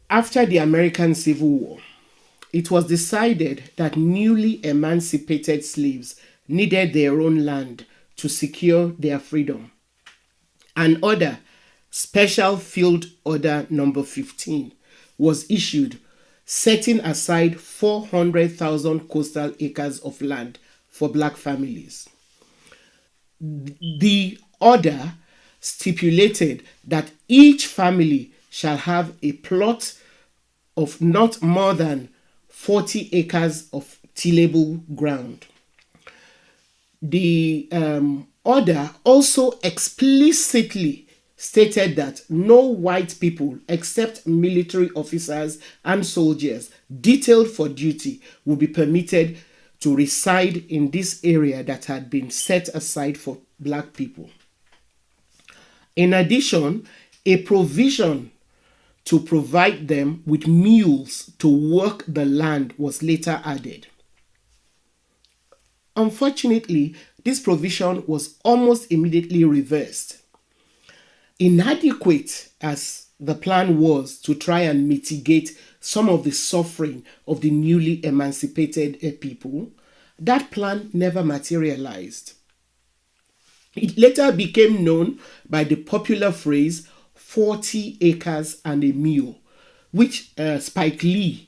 After the American Civil War, it was decided that newly emancipated slaves needed their own land to secure their freedom. An order, Special Field Order Number 15, was issued setting aside 400,000 coastal acres of land for black families. The order stipulated that each family shall have a plot of not more than 40 acres of tillable ground. The order also explicitly stated that no white people except military officers and soldiers detailed for duty would be permitted to reside in this area that had been set aside for black people. In addition, a provision to provide them with mules to work the land was later added. Unfortunately, this provision was almost immediately reversed. Inadequate as the plan was to try and mitigate some of the suffering of the newly emancipated people, that plan never materialized. It later became known by the popular phrase 40 acres and a mule, which Spike Lee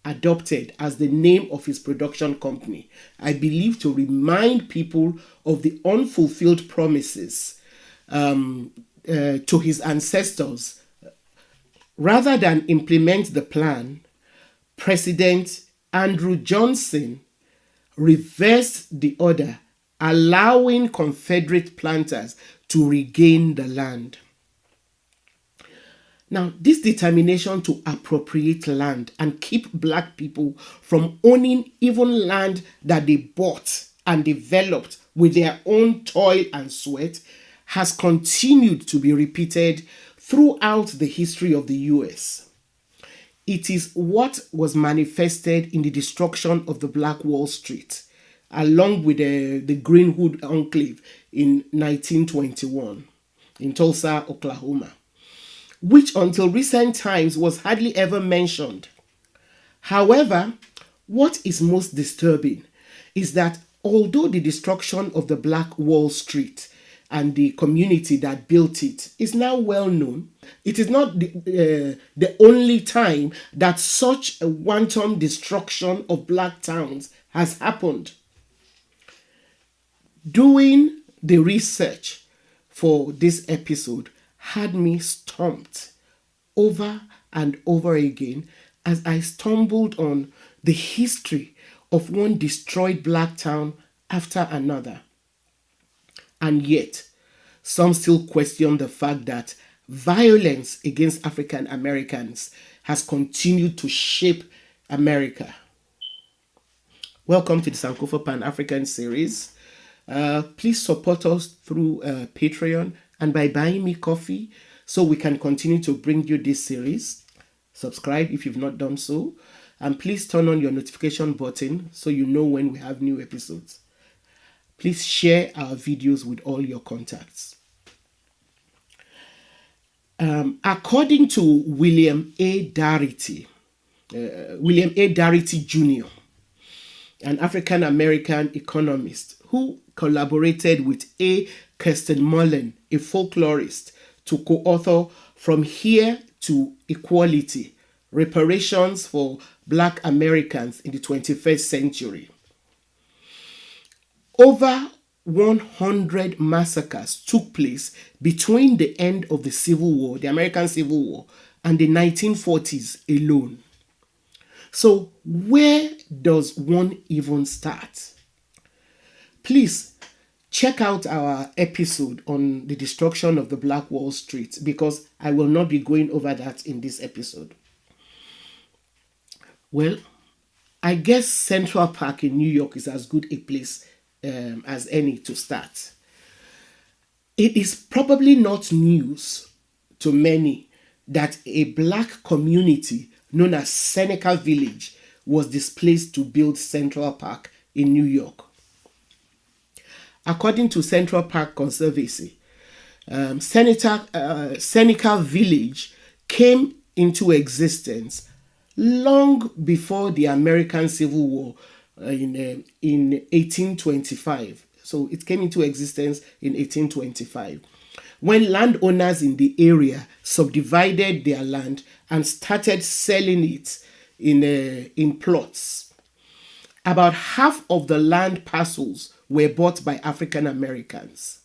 adopted as the name of his production company, I believe to remind people of the unfulfilled promises to his ancestors. Rather than implement the plan, President Andrew Johnson reversed the order, allowing Confederate planters to regain the land. Now, this determination to appropriate land and keep black people from owning even land that they bought and developed with their own toil and sweat has continued to be repeated throughout the history of the US. It is what was manifested in the destruction of the Black Wall Street, along with the Greenwood Enclave in 1921 in Tulsa, Oklahoma, which until recent times was hardly ever mentioned. However, what is most disturbing is that although the destruction of the Black Wall Street and the community that built it is now well known, it is not the only time that such a wanton destruction of black towns has happened. Doing the research for this episode had me stumped over and over again as I stumbled on the history of one destroyed black town after another. And yet, some still question the fact that violence against African Americans has continued to shape America. Welcome to the Sankofa Pan-African series. Please support us through Patreon and by buying me coffee so we can continue to bring you this series. Subscribe if you've not done so. And please turn on your notification button so you know when we have new episodes. Please share our videos with all your contacts. According to William A. Darity Jr., an African-American economist who collaborated with A. Kirsten Mullen, a folklorist, to co-author From Here to Equality, Reparations for Black Americans in the 21st Century. Over 100 massacres took place between the end of the Civil War, the American Civil War, and the 1940s alone. So where does one even start? Please check out our episode on the destruction of the Black Wall Street because I will not be going over that in this episode. Well, I guess Central Park in New York is as good a place as any to start. It is probably not news to many that a black community known as Seneca Village was displaced to build Central Park in New York. According to Central Park Conservancy, Seneca Village came into existence long before the American Civil War in 1825. So it came into existence in 1825 when landowners in the area subdivided their land and started selling it in plots. About half of the land parcels were bought by African Americans.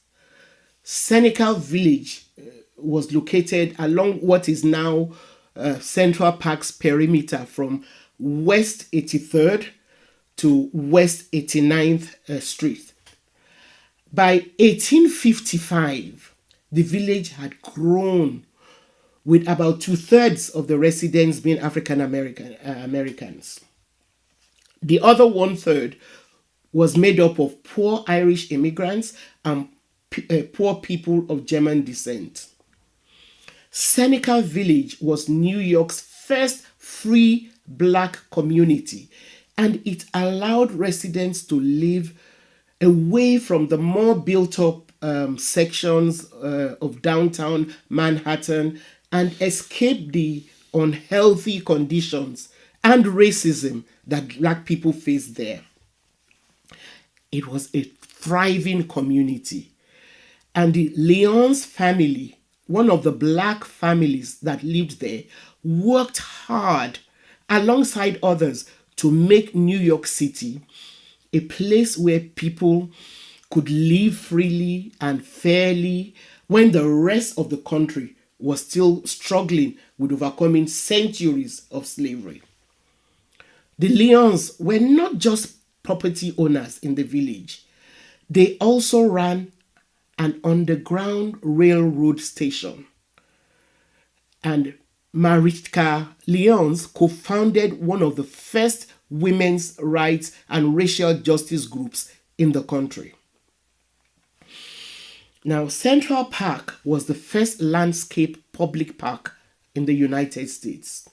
Seneca village was located along what is now Central Park's perimeter from West 83rd to West 89th Street. By 1855, the village had grown with about two-thirds of the residents being African Americans. The other one-third was made up of poor Irish immigrants and poor people of German descent. Seneca Village was New York's first free black community, and it allowed residents to live away from the more built up sections of downtown Manhattan and escape the unhealthy conditions and racism that black people faced there. It was a thriving community. And the Lyons family, one of the black families that lived there, worked hard alongside others to make New York City a place where people could live freely and fairly when the rest of the country was still struggling with overcoming centuries of slavery. The Lyons were not just property owners in the village, they also ran an underground railroad station. And Maritka Lyons co-founded one of the first women's rights and racial justice groups in the country. Now, Central Park was the first landscape public park in the United States.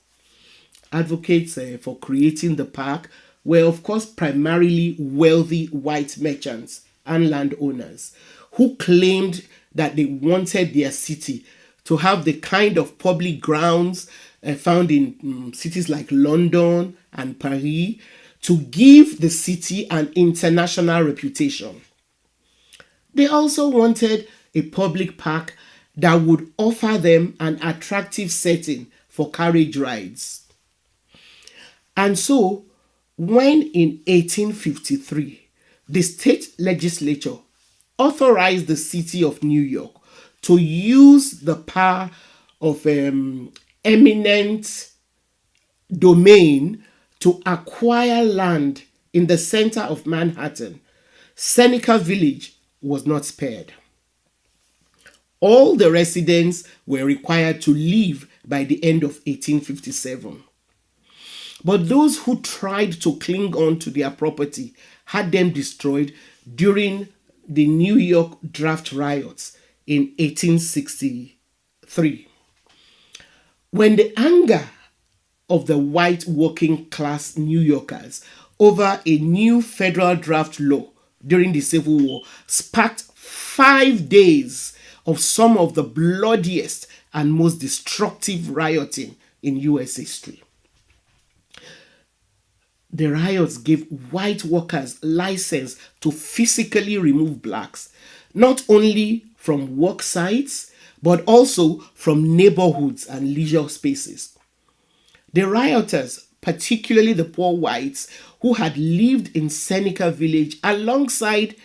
Advocates for creating the park were, of course, primarily wealthy white merchants and landowners who claimed that they wanted their city to have the kind of public grounds found in cities like London and Paris to give the city an international reputation. They also wanted a public park that would offer them an attractive setting for carriage rides. And so, when in 1853, the state legislature authorized the city of New York to use the power of eminent domain to acquire land in the center of Manhattan, Seneca Village was not spared. All the residents were required to leave by the end of 1857. But those who tried to cling on to their property had them destroyed during the New York draft riots in 1863. When the anger of the white working class New Yorkers over a new federal draft law during the Civil War sparked 5 days of some of the bloodiest and most destructive rioting in US history. The riots gave white workers license to physically remove blacks, not only from work sites, but also from neighborhoods and leisure spaces. The rioters, particularly the poor whites who had lived in Seneca Village alongside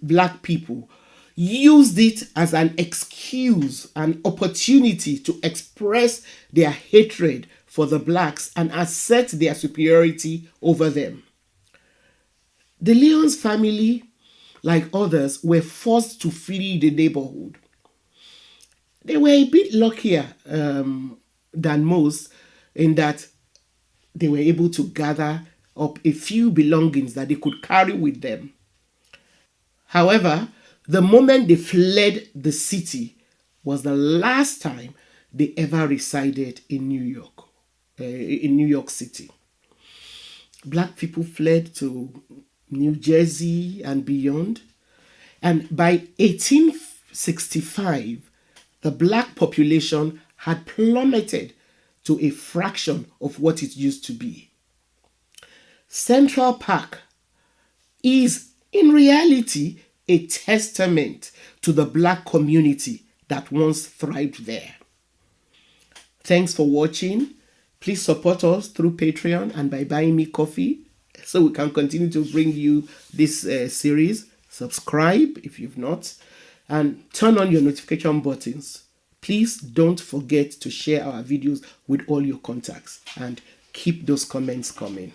black people, used it as an excuse, an opportunity to express their hatred for the blacks and assert their superiority over them. The Lyons family, like others, were forced to flee the neighborhood. They were a bit luckier than most in that they were able to gather up a few belongings that they could carry with them. However, the moment they fled the city was the last time they ever resided in New York City. Black people fled to New Jersey and beyond. And by 1865, the black population had plummeted to a fraction of what it used to be. Central Park is in reality a testament to the Black community that once thrived there. Thanks for watching. Please support us through Patreon and by buying me coffee so we can continue to bring you this series. Subscribe if you've not, and turn on your notification buttons. Please don't forget to share our videos with all your contacts and keep those comments coming.